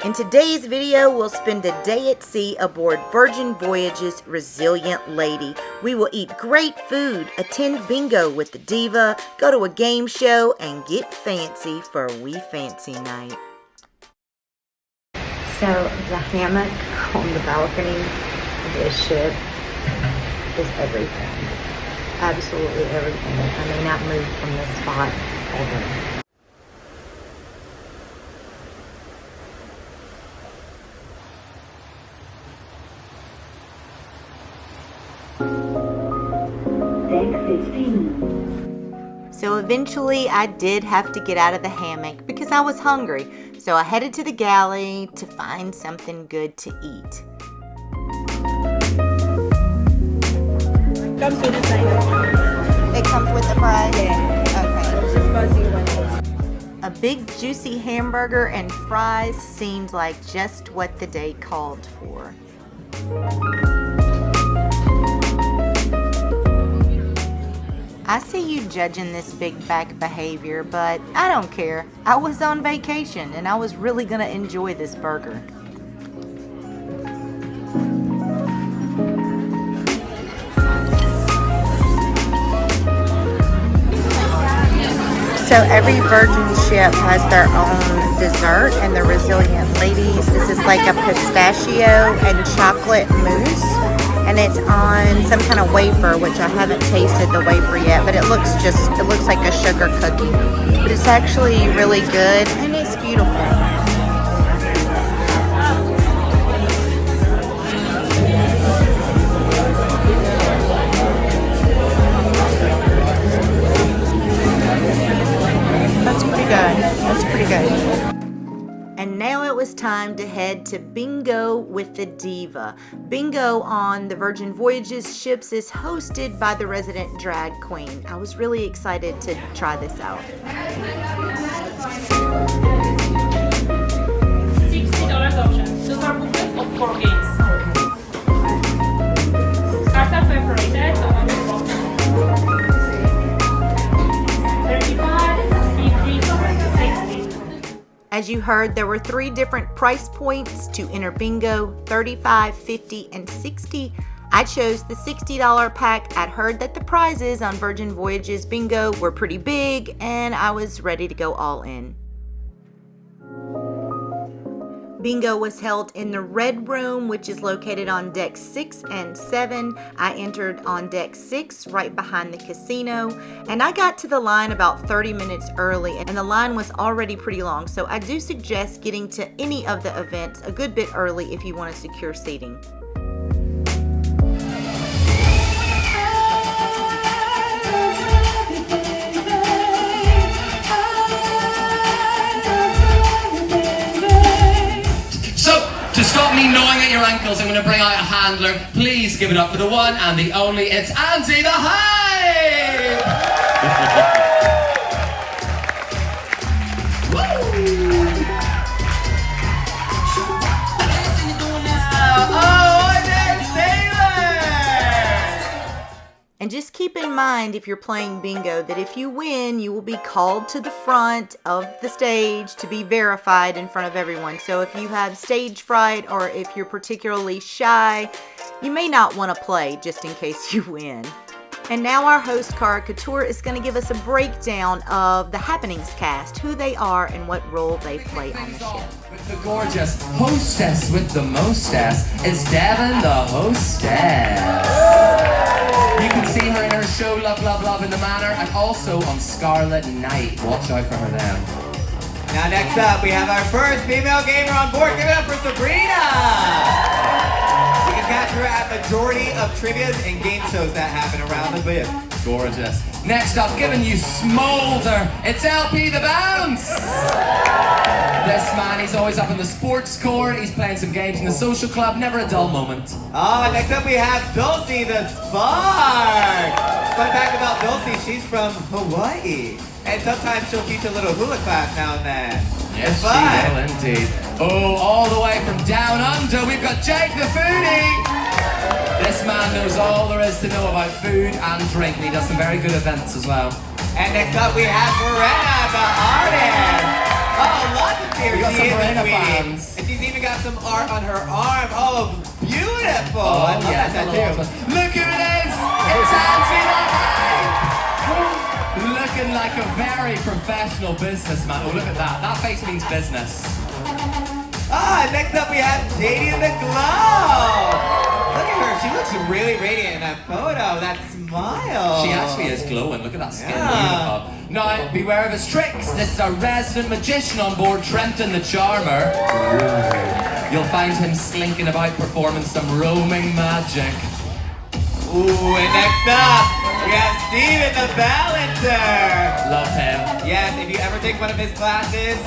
In today's video, we'll spend a day at sea aboard Virgin Voyages' Resilient Lady. We will eat great food, attend bingo with the diva, go to a game show, and get fancy for a wee fancy night. So the hammock on the balcony of this ship is everything. Absolutely everything. I may not move from this spot ever. So eventually I did have to get out of the hammock because I was hungry. So I headed to the galley to find something good to eat. Comes with the side. It comes with the fries? Yeah. Okay. It's just fuzzy one. A big juicy hamburger and fries seemed like just what the day called for. I see you judging this big back behavior, but I don't care. I was on vacation and I was really gonna enjoy this burger. So every Virgin ship has their own dessert, and the Resilient Ladies, this is like a pistachio and chocolate mousse, and it's on some kind of wafer, which I haven't tasted the wafer yet, but it looks like a sugar cookie. But it's actually really good, and it's beautiful. That's pretty good. And now it was time to head to bingo with the diva. Bingo on the Virgin Voyages ships is hosted by the resident drag queen. I was really excited to try this out. $60 option. Those are booklets of 4 games. Cards are perforated, so on the box. 35, 50, 60. As you heard, there were 3 different price points to enter bingo: 35, 50, and 60. I chose the $60 pack. I'd heard that the prizes on Virgin Voyages bingo were pretty big, and I was ready to go all in. Bingo was held in the Red Room, which is located on deck 6 and 7. I entered on deck 6, right behind the casino, and I got to the line about 30 minutes early, and the line was already pretty long, so I do suggest getting to any of the events a good bit early if you want to secure seating. To stop me gnawing at your ankles, I'm going to bring out a handler. Please give it up for the one and the only. It's Andy the Hive! And just keep in mind, if you're playing bingo, that if you win, you will be called to the front of the stage to be verified in front of everyone. So if you have stage fright or if you're particularly shy, you may not want to play just in case you win. And now our host, Cara Couture, is going to give us a breakdown of the Happenings cast, who they are and what role they play on the ship. With the gorgeous hostess with the mostess is Devin the hostess. You can see her in her show Love, Love, Love in the Manor, and also on Scarlet Night. Watch out for her then. Now next up, we have our first female gamer on board. Give it up for Sabrina! You can catch her at majority of trivias and game shows that happen around the bib. Gorgeous. Next up, giving you smolder, it's LP the Bounce! This man, he's always up in the sports court, he's playing some games in the social club, never a dull moment. Next up we have Dulcie the Spark! Fun fact about Dulcie, she's from Hawaii. And sometimes she'll teach a little hula class now and then. Yes, she will indeed. Oh, all the way from down under, we've got Jake the Foodie! This man knows all there is to know about food and drink, and he does some very good events as well. And next up we have Morena, the artist. Oh, lots of tears. We got She some is a Brenna sweetie. fans. And she's even got some art on her arm. Oh, beautiful. I love that it's a tattoo. lot. Look who it is! It's Auntie Lorraine! Looking like a very professional businessman. Oh, look at that. That face means business. Next up we have Katie in the Glow. Look at her. She looks really radiant in that photo. That smile. She actually is glowing. Look at that skin. Yeah. Beautiful. Now, beware of his tricks. This is our resident magician on board, Trenton the Charmer. You'll find him slinking about performing some roaming magic. Ooh, and next up, we have Steven the Balancer. Love him. Yes, if you ever take one of his classes,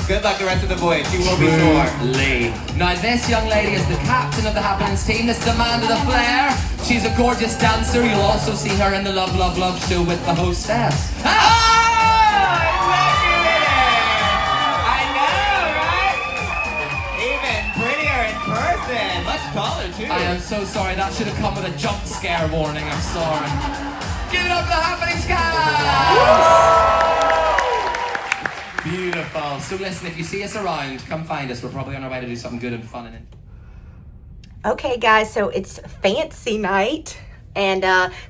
good luck the rest of the voyage. You will be sure. Truly. Now, this young lady is the captain of the Happenings team. This is Amanda the Flair. She's a gorgeous dancer. You'll also see her in the Love, Love, Love show with the hostess. Oh, look at it! I know, right? Even prettier in person. Much taller, too. I am so sorry. That should have come with a jump scare warning. I'm sorry. Give it up for the Happenings cast! Beautiful. So listen, if you see us around, come find us. We're probably on our way to do something good and fun. Okay, guys, so it's fancy night, and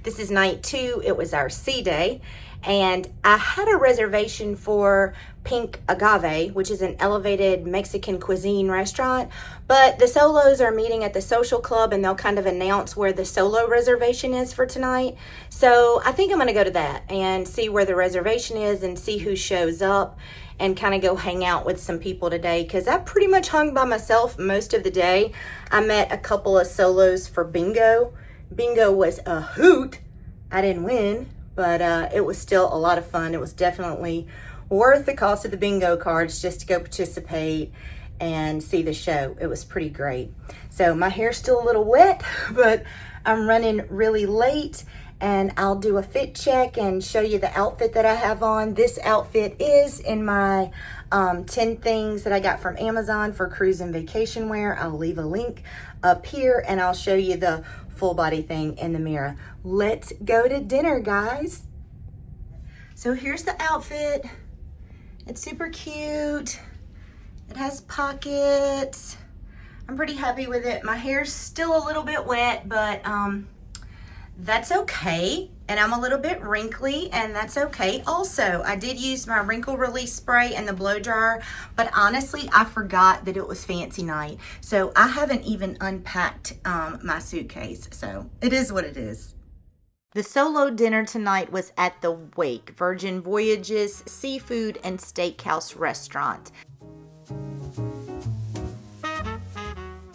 this is night 2. It was our sea day, and I had a reservation for Pink Agave, which is an elevated Mexican cuisine restaurant, but the solos are meeting at the social club, and they'll kind of announce where the solo reservation is for tonight. So I think I'm going to go to that and see where the reservation is and see who shows up, and kind of go hang out with some people today, because I pretty much hung by myself most of the day. I met a couple of solos for bingo. Bingo was a hoot. I didn't win, but it was still a lot of fun. It was definitely worth the cost of the bingo cards just to go participate and see the show. It was pretty great. So my hair's still a little wet, but I'm running really late, and I'll do a fit check and show you the outfit that I have on. This outfit is in my 10 things that I got from Amazon for cruise and vacation wear. I'll leave a link up here, and I'll show you the full body thing in the mirror. Let's go to dinner, guys. So here's the outfit. It's super cute. It has pockets. I'm pretty happy with it. My hair's still a little bit wet, but that's okay. And I'm a little bit wrinkly, and that's okay. Also, I did use my wrinkle release spray and the blow dryer, but honestly, I forgot that it was fancy night. So I haven't even unpacked my suitcase. So it is what it is. The solo dinner tonight was at the Wake, Virgin Voyages Seafood and Steakhouse Restaurant.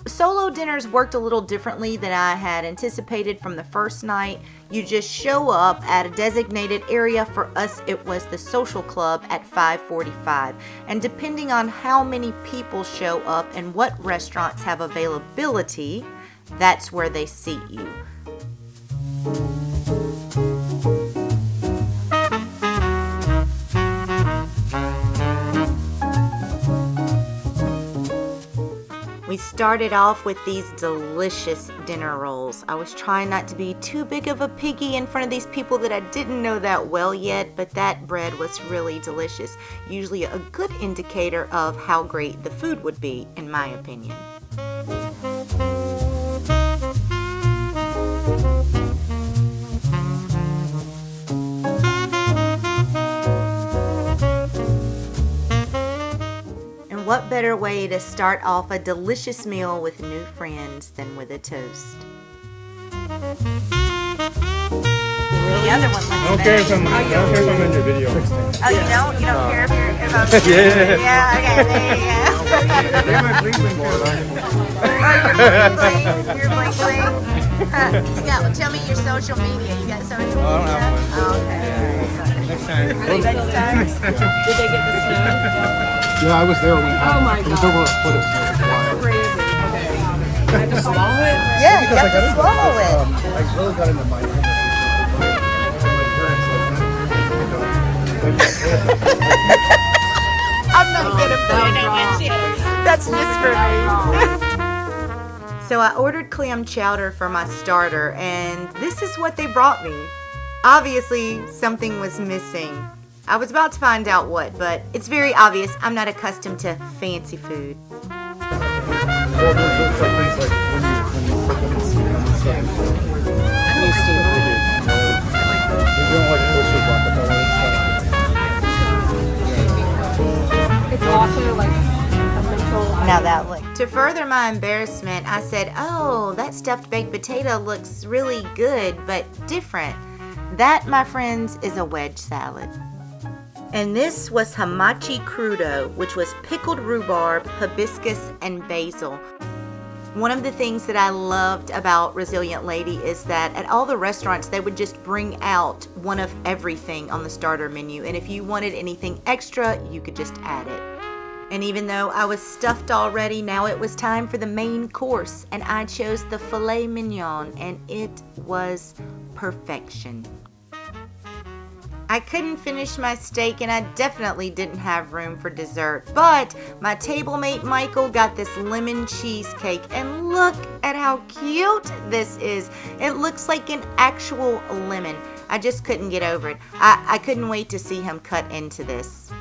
Solo dinners worked a little differently than I had anticipated from the first night. You just show up at a designated area. For us, it was the social club at 5:45. And depending on how many people show up and what restaurants have availability, that's where they seat you. We started off with these delicious dinner rolls. I was trying not to be too big of a piggy in front of these people that I didn't know that well yet, but that bread was really delicious. Usually a good indicator of how great the food would be, in my opinion. What better way to start off a delicious meal with new friends than with a toast? The other one looks I don't care if I'm in your video. Oh, you don't? You don't care if you're about to Yeah. Yeah, okay, there you go. You're bling bling. Scott, well, tell me your social media. You got social media? I don't have one. Oh, okay. Next time. Next time? Did they get the snow? Yeah, I was there when it happened. Oh my It was God. over a foot of snow. Crazy. Okay. I have to swallow it? Yeah, you have to swallow it. I really got into my I'm not gonna put it in with you. That's just for me. So I ordered clam chowder for my starter, and this is what they brought me. Obviously, something was missing. I was about to find out what, but it's very obvious I'm not accustomed to fancy food. Well, there's some things like when you put them in steam and stuff. They're doing like oyster Rockefeller and stuff. It's also like a mental. Now that look. To further my embarrassment, I said, "Oh, that stuffed baked potato looks really good, but different." That, my friends, is a wedge salad. And this was hamachi crudo, which was pickled rhubarb, hibiscus, and basil. One of the things that I loved about Resilient Lady is that at all the restaurants, they would just bring out one of everything on the starter menu. And if you wanted anything extra, you could just add it. And even though I was stuffed already, now it was time for the main course. And I chose the filet mignon, and it was perfection. I couldn't finish my steak, and I definitely didn't have room for dessert, but my table mate Michael got this lemon cheesecake, and look at how cute this is. It looks like an actual lemon. I just couldn't get over it. I couldn't wait to see him cut into this.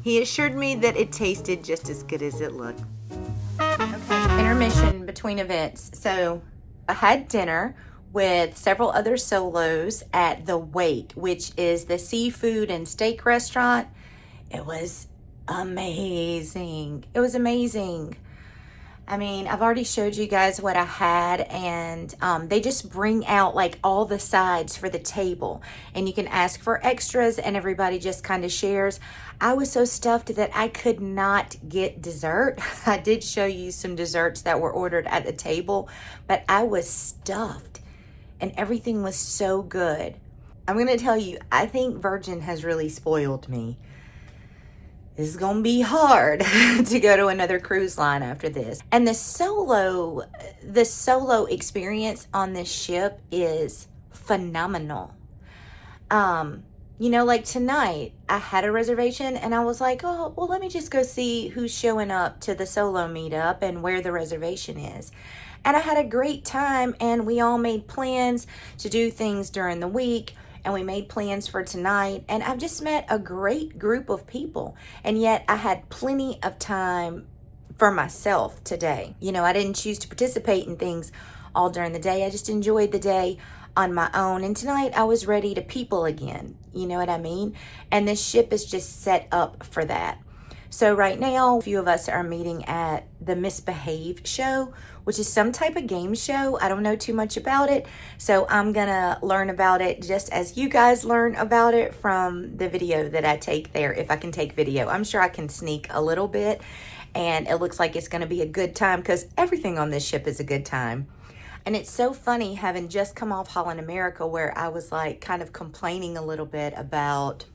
He assured me that it tasted just as good as it looked. Okay, intermission between events. So I had dinner with several other solos at the Wake, which is the seafood and steak restaurant. It was amazing. It was amazing. I mean, I've already showed you guys what I had, and they just bring out like all the sides for the table, and you can ask for extras, and everybody just kind of shares. I was so stuffed that I could not get dessert. I did show you some desserts that were ordered at the table, but I was stuffed. And everything was so good. I'm going to tell you, I think Virgin has really spoiled me. This is going to be hard to go to another cruise line after this. And the solo experience on this ship is phenomenal. You know, like tonight, I had a reservation and I was like, oh, well, let me just go see who's showing up to the solo meetup and where the reservation is. And I had a great time, and we all made plans to do things during the week, and we made plans for tonight, and I've just met a great group of people, and yet I had plenty of time for myself today. You know, I didn't choose to participate in things all during the day. I just enjoyed the day on my own, and tonight I was ready to people again. You know what I mean? And this ship is just set up for that. So right now, a few of us are meeting at the Misbehave show, which is some type of game show. I don't know too much about it, so I'm gonna learn about it just as you guys learn about it from the video that I take there, if I can take video. I'm sure I can sneak a little bit, and it looks like it's gonna be a good time because everything on this ship is a good time. And it's so funny having just come off Holland America, where I was like kind of complaining a little bit about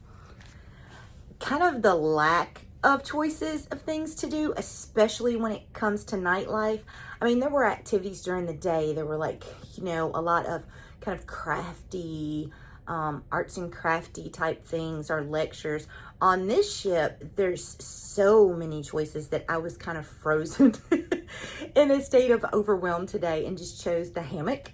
kind of the lack of choices of things to do, especially when it comes to nightlife. I mean, there were activities during the day. There were like, you know, a lot of kind of crafty, arts and crafty type things or lectures. On this ship, there's so many choices that I was kind of frozen in a state of overwhelm today, and just chose the hammock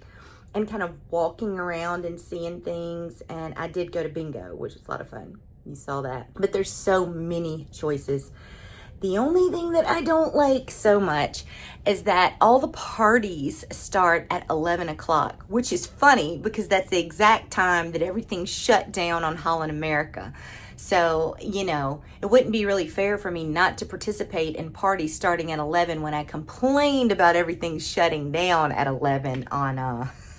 and kind of walking around and seeing things. And I did go to bingo, which was a lot of fun. You saw that. But there's so many choices. The only thing that I don't like so much is that all the parties start at 11 o'clock, which is funny because that's the exact time that everything shut down on Holland America. So, you know, it wouldn't be really fair for me not to participate in parties starting at 11 when I complained about everything shutting down at 11 on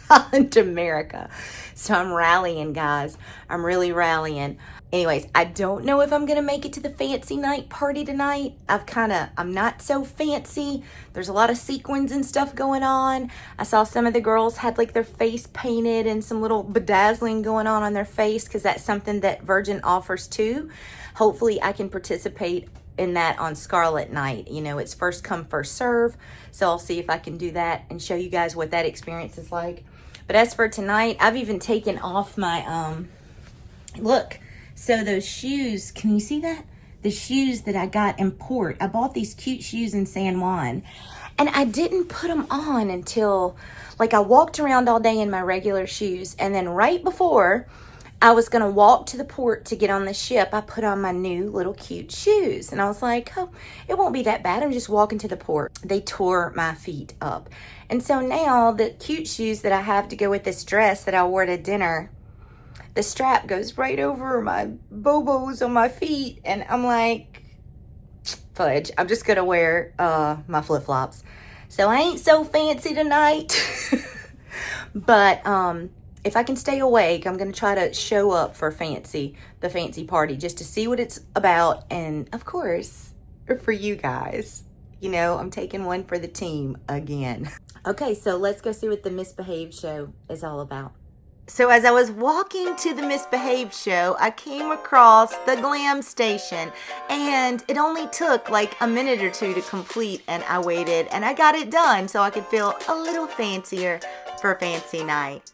Holland America. So I'm rallying, guys. I'm really rallying. Anyways, I don't know if I'm going to make it to the fancy night party tonight. I'm not so fancy. There's a lot of sequins and stuff going on. I saw some of the girls had like their face painted and some little bedazzling going on their face, because that's something that Virgin offers too. Hopefully I can participate in that on Scarlet Night. You know, it's first come, first serve. So I'll see if I can do that and show you guys what that experience is like. But as for tonight, I've even taken off my, look. So those shoes, can you see that? The shoes that I got in port. I bought these cute shoes in San Juan, and I didn't put them on until, like, I walked around all day in my regular shoes, and then right before I was going to walk to the port to get on the ship, I put on my new little cute shoes. And I was like, oh, it won't be that bad. I'm just walking to the port. They tore my feet up. And so now the cute shoes that I have to go with this dress that I wore to dinner, the strap goes right over my bobos on my feet. And I'm like, fudge, I'm just going to wear my flip-flops. So I ain't so fancy tonight. But if I can stay awake, I'm going to try to show up for the fancy party, just to see what it's about. And of course, for you guys, you know, I'm taking one for the team again. Okay, so let's go see what the Misbehaved show is all about. So as I was walking to the Misbehaved show, I came across the glam station, and it only took like a minute or two to complete, and I waited and I got it done so I could feel a little fancier for fancy night.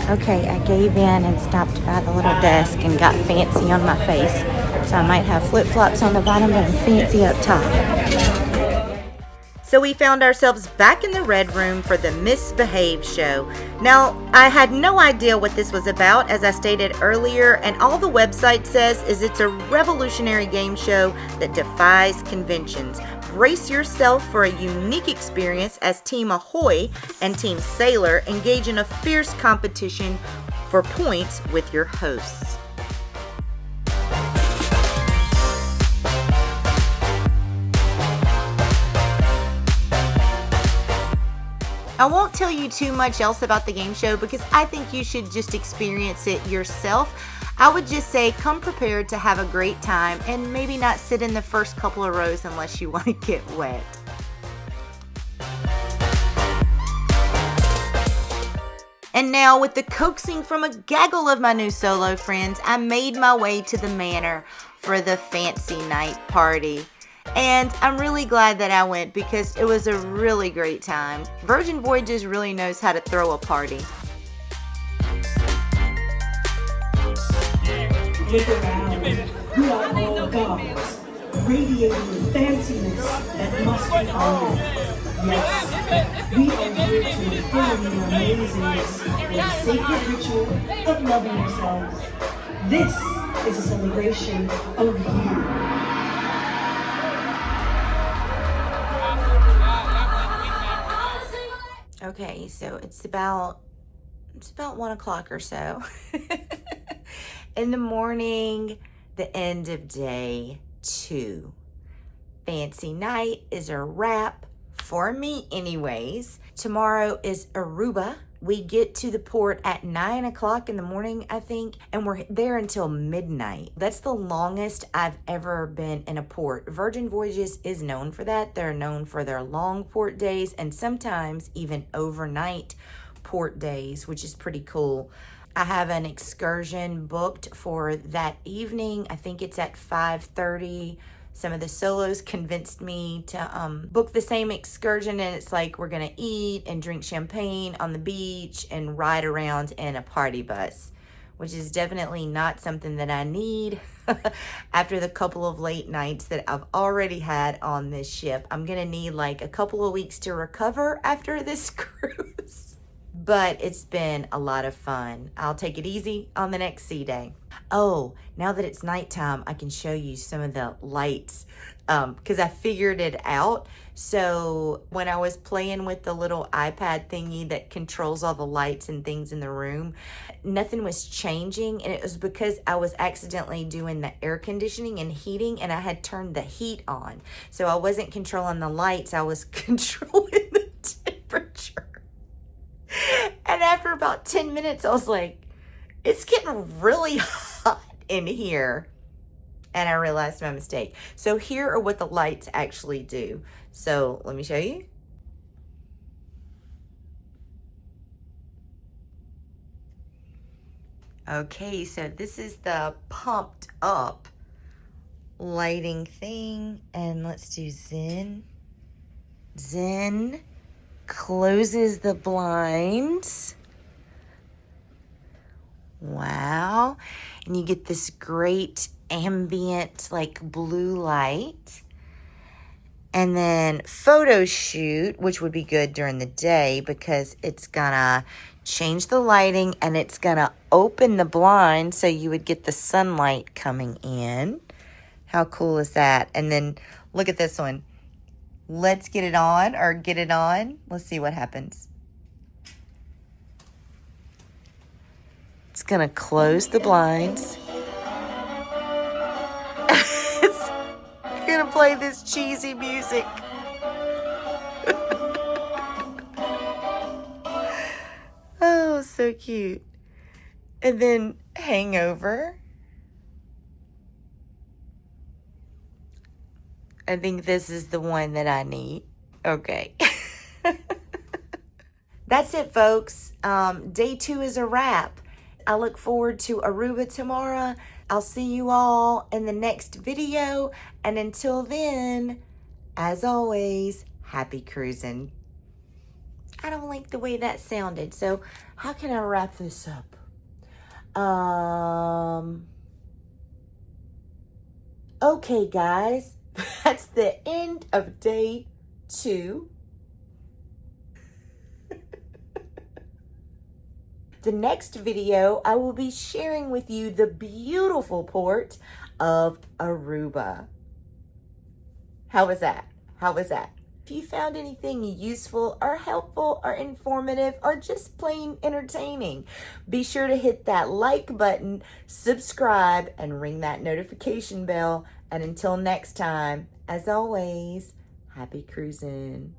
Okay, I gave in and stopped by the little desk and got fancy on my face. So I might have flip-flops on the bottom, but I'm fancy up top. So we found ourselves back in the Red Room for the Misbehaved show. Now, I had no idea what this was about, as I stated earlier, and all the website says is it's a revolutionary game show that defies conventions. Brace yourself for a unique experience as Team Ahoy and Team Sailor engage in a fierce competition for points with your hosts. I won't tell you too much else about the game show because I think you should just experience it yourself. I would just say come prepared to have a great time and maybe not sit in the first couple of rows unless you want to get wet. And now, with the coaxing from a gaggle of my new solo friends, I made my way to the manor for the fancy night party. And I'm really glad that I went because it was a really great time. Virgin Voyages really knows how to throw a party. Look around. We are all gods, radiating with fanciness that must be honored. Yes, we are here to affirm your amazingness in the sacred ritual of loving yourselves. This is a celebration of you. Okay, so it's about 1 o'clock or so in the morning, the end of day 2. Fancy night is a wrap for me anyways. Tomorrow is Aruba. We get to the port at 9 o'clock in the morning, I think, and we're there until midnight. That's the longest I've ever been in a port. Virgin Voyages is known for that. They're known for their long port days and sometimes even overnight port days, which is pretty cool. I have an excursion booked for that evening. I think it's at 5:30. Some of the solos convinced me to book the same excursion, and it's like we're gonna eat and drink champagne on the beach and ride around in a party bus, which is definitely not something that I need after the couple of late nights that I've already had on this ship. I'm gonna need like a couple of weeks to recover after this cruise. But it's been a lot of fun. I'll take it easy on the next sea day. Oh, now that it's nighttime, I can show you some of the lights because I figured it out. So when I was playing with the little iPad thingy that controls all the lights and things in the room, nothing was changing. And it was because I was accidentally doing the air conditioning and heating, and I had turned the heat on. So I wasn't controlling the lights, I was controlling the temperature. And after about 10 minutes, I was like, it's getting really hot in here. And I realized my mistake. So here are what the lights actually do. So let me show you. Okay, so this is the pumped up lighting thing. And let's do Zen. Zen closes the blinds. Wow. And you get this great ambient like blue light. And then photo shoot, which would be good during the day because it's gonna change the lighting and it's gonna open the blind so you would get the sunlight coming in. How cool is that? And then look at this one. Let's get it on or get it on. Let's see what happens. It's gonna close the blinds. It's gonna play this cheesy music. Oh, so cute. And then hangover. I think this is the one that I need. Okay. That's it, folks. Day 2 is a wrap. I look forward to Aruba tomorrow. I'll see you all in the next video. And until then, as always, happy cruising. I don't like the way that sounded, so how can I wrap this up? Okay, guys, that's the end of day 2. The next video, I will be sharing with you the beautiful port of Aruba. How was that? How was that? If you found anything useful or helpful or informative or just plain entertaining, be sure to hit that like button, subscribe, and ring that notification bell. And until next time, as always, happy cruising.